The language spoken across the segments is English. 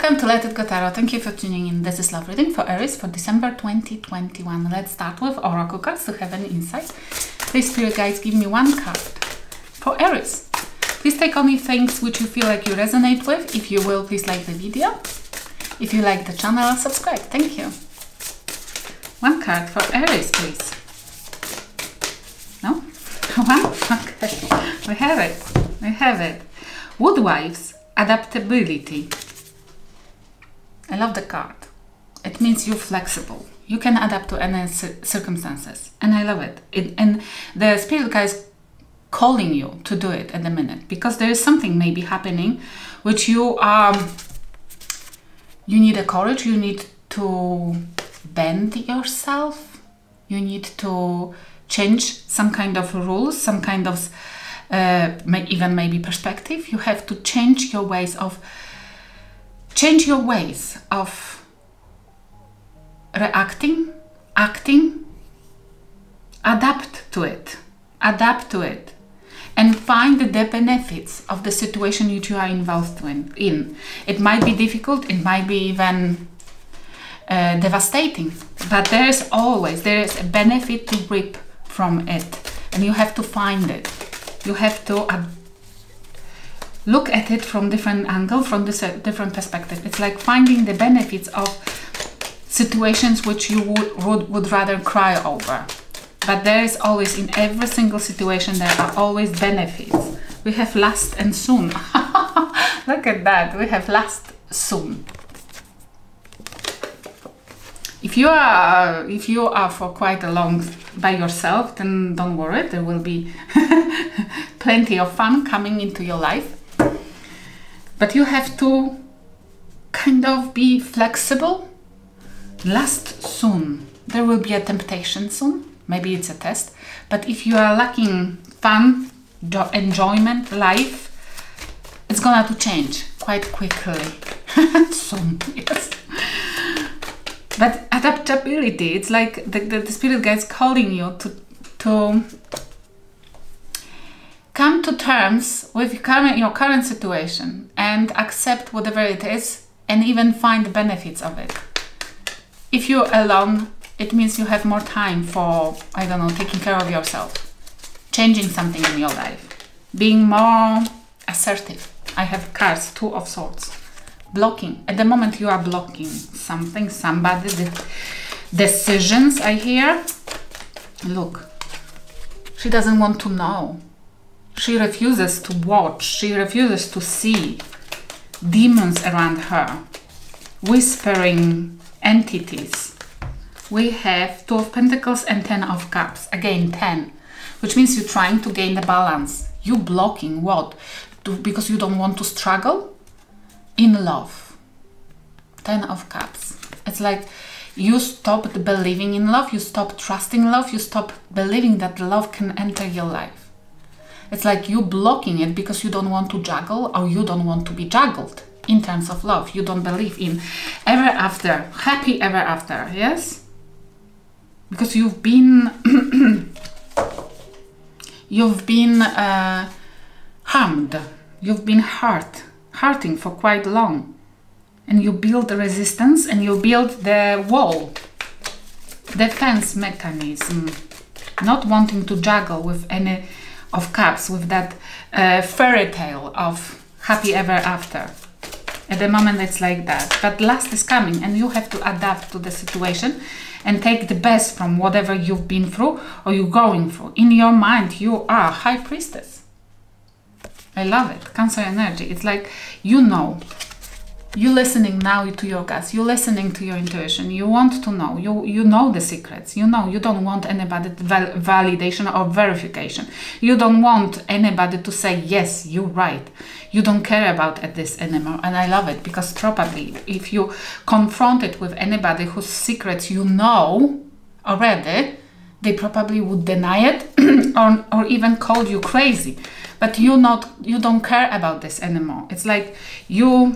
Welcome to Let It Go Tarot. Thank you for tuning in. This is love reading for Aries for December 2021. Let's start with Oracle cards to have an insight. Please, Spirit Guides, give me one card for Aries. Please take only things which you feel like you resonate with. If you will, please like the video. If you like the channel, subscribe. Thank you. One card for Aries, please. No? One? Okay. We have it. We have it. Woodwives. Adaptability. I love the card. It means you're flexible. You can adapt to any circumstances. And I love it. And the Spirit Guide is calling you to do it at the minute. Because there is something maybe happening which you need a courage. You need to bend yourself. You need to change some kind of rules, some kind of even maybe perspective. You have to change your ways of reacting, acting, adapt to it, and find the benefits of the situation which you are involved in. It might be difficult, it might be even devastating, but there is a benefit to reap from it, and you have to find it. You have to look at it from different angle, from this different perspective. It's like finding the benefits of situations which you would rather cry over. But there is always, in every single situation, there are always benefits. We have last and soon. Look at that. We have last soon. If you are for quite a long by yourself, then don't worry. There will be plenty of fun coming into your life. But you have to kind of be flexible. Last soon. There will be a temptation soon. Maybe it's a test. But if you are lacking fun, enjoyment, life, it's gonna to change quite quickly. Soon, yes. But adaptability, it's like the Spirit Guide is calling you to come to terms with your current situation and accept whatever it is and even find the benefits of it. If you're alone, it means you have more time for, I don't know, taking care of yourself, changing something in your life, being more assertive. I have cards, Two of Swords. Blocking. At the moment you are blocking something, somebody, the decisions I hear. Look, she doesn't want to know. She refuses to watch. She refuses to see demons around her, whispering entities. We have Two of Pentacles and Ten of Cups. Again, 10, which means you're trying to gain the balance. You blocking what? Because you don't want to struggle? In love. 10 of Cups. It's like you stopped believing in love, you stopped trusting love, you stopped believing that love can enter your life. It's like you blocking it because you don't want to juggle, or you don't want to be juggled in terms of love. You don't believe in ever after, happy ever after, yes? Because you've been harmed, you've been hurting for quite long, and you build the resistance and you build the wall, defense mechanism, not wanting to juggle with any of cups, with that fairy tale of happy ever after. At the moment it's like that, but last is coming and you have to adapt to the situation and take the best from whatever you've been through or you're going through. In your mind you are High Priestess. I love it. Cancer energy. It's like, you know, you're listening now to your guts. You're listening to your intuition. You want to know. You know the secrets. You know, you don't want anybody validation or verification. You don't want anybody to say, yes, you're right. You don't care about this anymore. And I love it, because probably if you confront it with anybody whose secrets you know already, they probably would deny it or even call you crazy. But you don't care about this anymore. It's like you're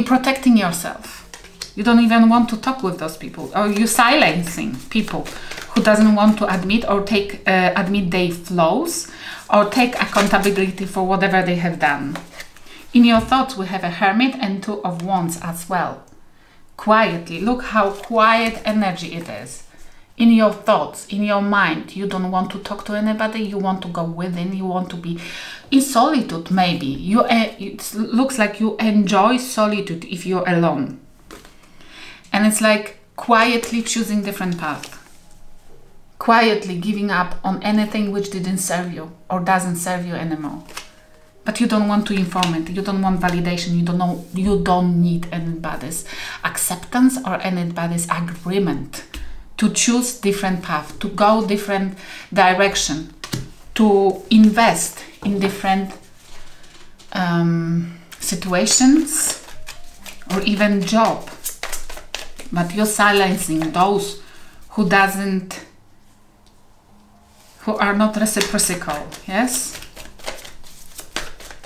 protecting yourself. You don't even want to talk with those people, or you're silencing people who doesn't want to admit or admit their flaws or take accountability for whatever they have done. In your thoughts, we have a Hermit and Two of Wands as well. Quietly, look how quiet energy it is. In your thoughts, in your mind, you don't want to talk to anybody, you want to go within, you want to be in solitude maybe. It looks like you enjoy solitude if you're alone. And it's like quietly choosing different path. Quietly giving up on anything which didn't serve you or doesn't serve you anymore. But you don't want to inform it, you don't want validation, you don't need anybody's acceptance or anybody's agreement to choose different path, to go different direction, to invest in different situations or even job. But you're silencing those who are not reciprocal, yes?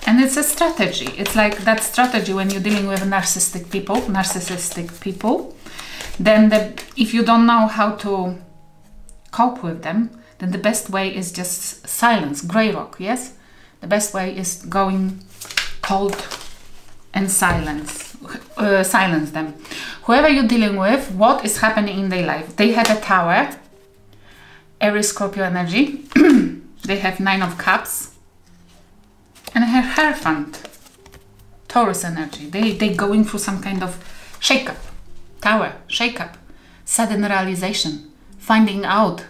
And it's a strategy. It's like that strategy when you're dealing with narcissistic people, then if you don't know how to cope with them, then the best way is just silence, grey rock, yes? The best way is going cold and silence them. Whoever you're dealing with, what is happening in their life? They have a Tower, Aries, Scorpio energy. They have 9 of Cups. And her Hierophant, Taurus energy. They going through some kind of shake-up. Tower, shake-up. Sudden realization. Finding out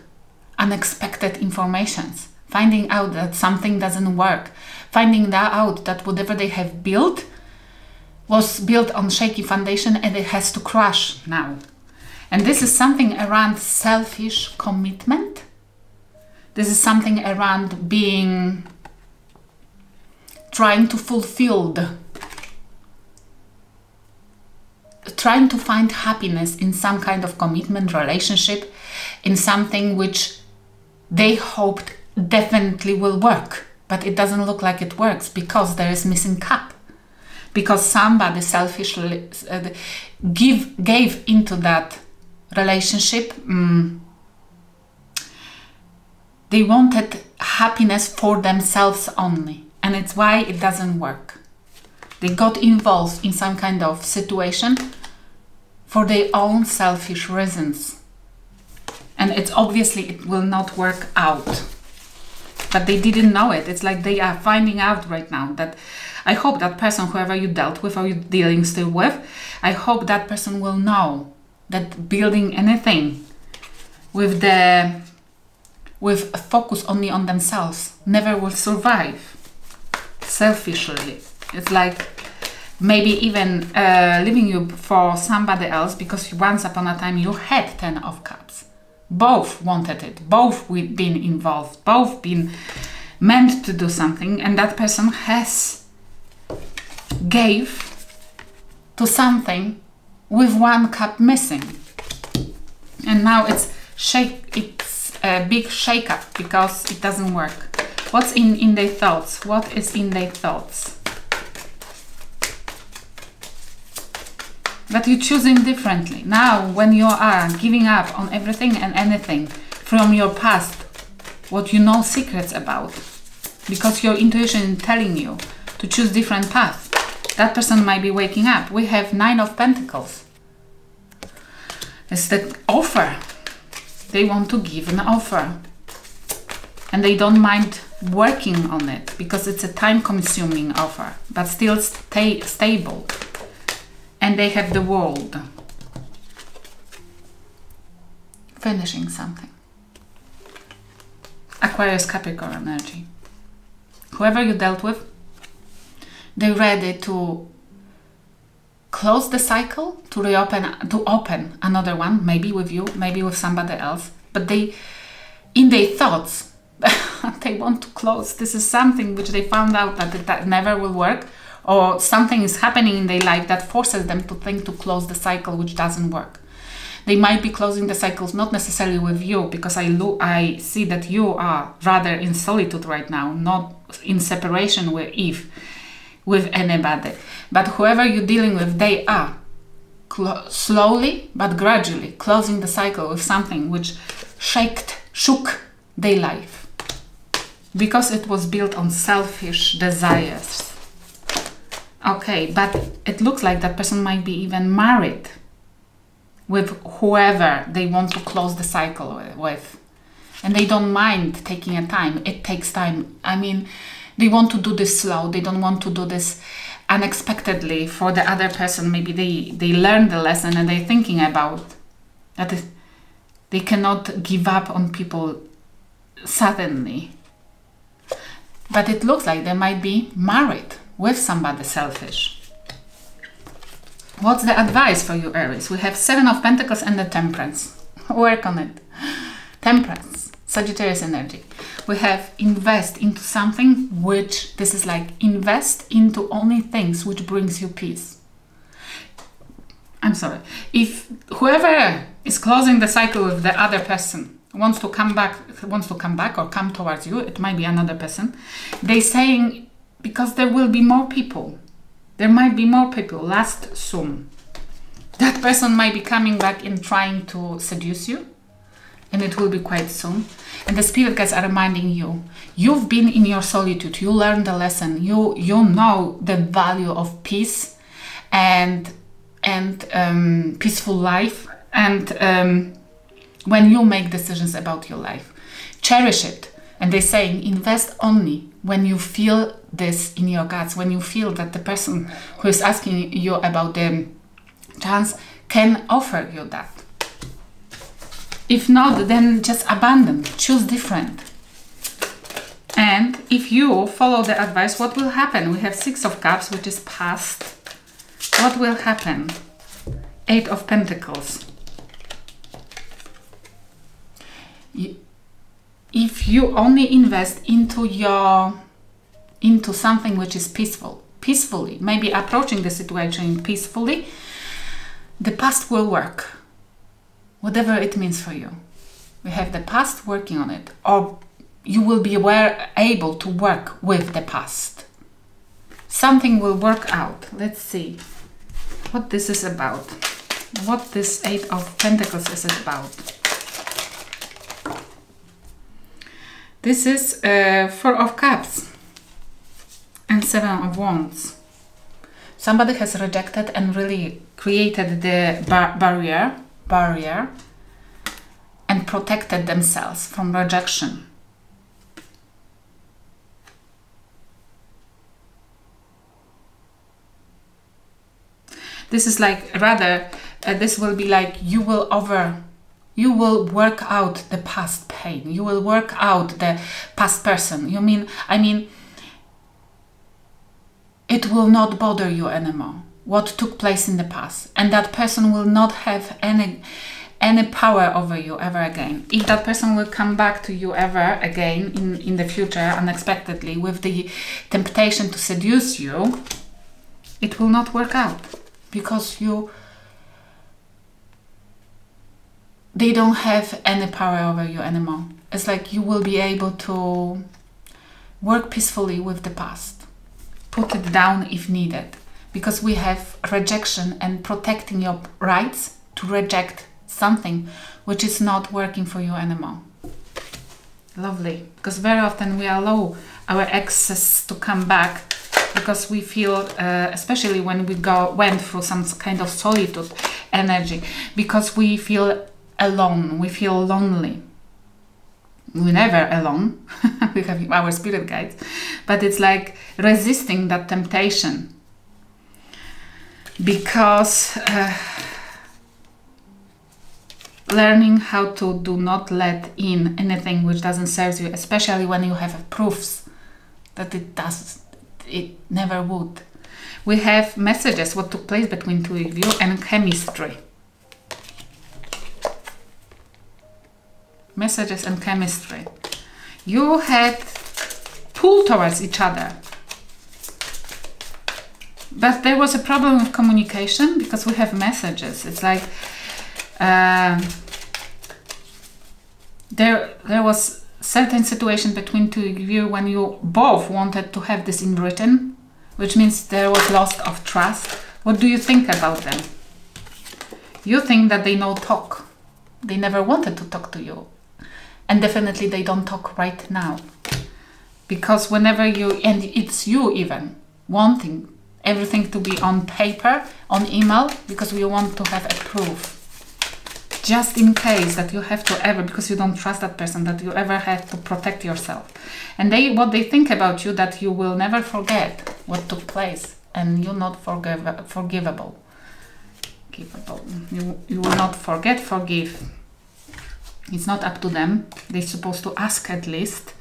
unexpected informations. Finding out that something doesn't work. Finding out that whatever they have built was built on shaky foundation and it has to crash now. And this is something around selfish commitment. This is something around trying to trying to find happiness in some kind of commitment, relationship, in something which they hoped definitely will work, but it doesn't look like it works because there is missing cup. Because somebody selfishly gave into that relationship. They wanted happiness for themselves only. And it's why it doesn't work. They got involved in some kind of situation for their own selfish reasons. And it's obviously it will not work out. But they didn't know it. It's like they are finding out right now that I hope that person, whoever you dealt with or you're dealing still with, I hope that person will know that building anything with a focus only on themselves never will survive. Selfishly, it's like maybe even leaving you for somebody else because once upon a time you had 10 of Cups. Both wanted it, both been involved, both been meant to do something, and that person gave to something with 1 cup missing, and now it's a big shake-up because it doesn't work. What's in their thoughts? What is in their thoughts? But you're choosing differently. Now, when you are giving up on everything and anything from your past, what you know secrets about, because your intuition is telling you to choose different path, that person might be waking up. We have 9 of Pentacles. It's the offer. They want to give an offer. And they don't mind working on it because it's a time-consuming offer, but still stable. And they have the World. Finishing something. Aquarius, Capricorn energy. Whoever you dealt with, they're ready to close the cycle, to open another one, maybe with you, maybe with somebody else. But in their thoughts, they want to close. This is something which they found out that never will work, or something is happening in their life that forces them to think to close the cycle, which doesn't work. They might be closing the cycles not necessarily with you, because I see that you are rather in solitude right now, not in separation with anybody. But whoever you're dealing with, they are slowly but gradually closing the cycle with something which shook their life, because it was built on selfish desires. Okay, but it looks like that person might be even married with whoever they want to close the cycle with. And they don't mind taking a time. It takes time. I mean, they want to do this slow. They don't want to do this unexpectedly for the other person. Maybe they learn the lesson and they're thinking about that they cannot give up on people suddenly. But it looks like they might be married with somebody selfish. What's the advice for you, Aries? We have 7 of Pentacles and the Temperance. Work on it. Temperance, Sagittarius energy. We have invest into something which, this is like invest into only things which brings you peace. I'm sorry. If whoever is closing the cycle with the other person wants to come back or come towards you, it might be another person. They're saying, because there will be more people. There might be more people, last soon. That person might be coming back and trying to seduce you. And it will be quite soon. And the spirit guides are reminding you, you've been in your solitude, you learned the lesson, you know the value of peace and peaceful life. And when you make decisions about your life, cherish it. And they're saying, invest only when you feel this in your guts, when you feel that the person who is asking you about the chance can offer you that. If not, then just abandon, choose different. And if you follow the advice, what will happen? We have 6 of Cups, which is past. What will happen? 8 of Pentacles. If you only invest into something which is peacefully, maybe approaching the situation peacefully, the past will work. Whatever it means for you. We have the past working on it, or you will be able to work with the past. Something will work out. Let's see what this is about. What this 8 of Pentacles is about. This is 4 of Cups and 7 of Wands. Somebody has rejected and really created the barrier and protected themselves from rejection. This is like, rather, this will be like you will work out the past pain. You will work out the past person. I mean, it will not bother you anymore. What took place in the past, and that person will not have any power over you ever again. If that person will come back to you ever again in the future unexpectedly with the temptation to seduce you, it will not work out, because they don't have any power over you anymore. It's like you will be able to work peacefully with the past, put it down if needed. Because we have rejection and protecting your rights to reject something which is not working for you anymore. Lovely. Because very often we allow our exes to come back because we feel, especially when we went through some kind of solitude energy, because we feel alone, we feel lonely. We're never alone. We have our spirit guides. But it's like resisting that temptation. Because learning how to do not let in anything which doesn't serve you, especially when you have proofs that it never would. We have messages, what took place between two of you, and chemistry. Messages and chemistry. You had pull towards each other. But there was a problem with communication, because we have messages. It's like there was certain situation between two of you when you both wanted to have this in written, which means there was loss of trust. What do you think about them? You think that they no talk. They never wanted to talk to you. And definitely they don't talk right now. Because whenever and it's you even, wanting everything to be on paper, on email, because we want to have a proof. Just in case that you have to ever, because you don't trust that person, that you ever have to protect yourself. And what they think about you, that you will never forget what took place, and you're not forgivable. You will not forget, forgive. It's not up to them. They're supposed to ask at least.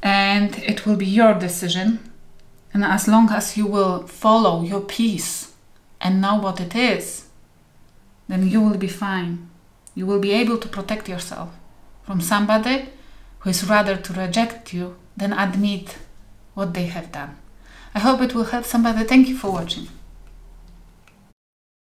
And it will be your decision. And as long as you will follow your peace and know what it is, then you will be fine. You will be able to protect yourself from somebody who is rather to reject you than admit what they have done. I hope it will help somebody. Thank you for watching.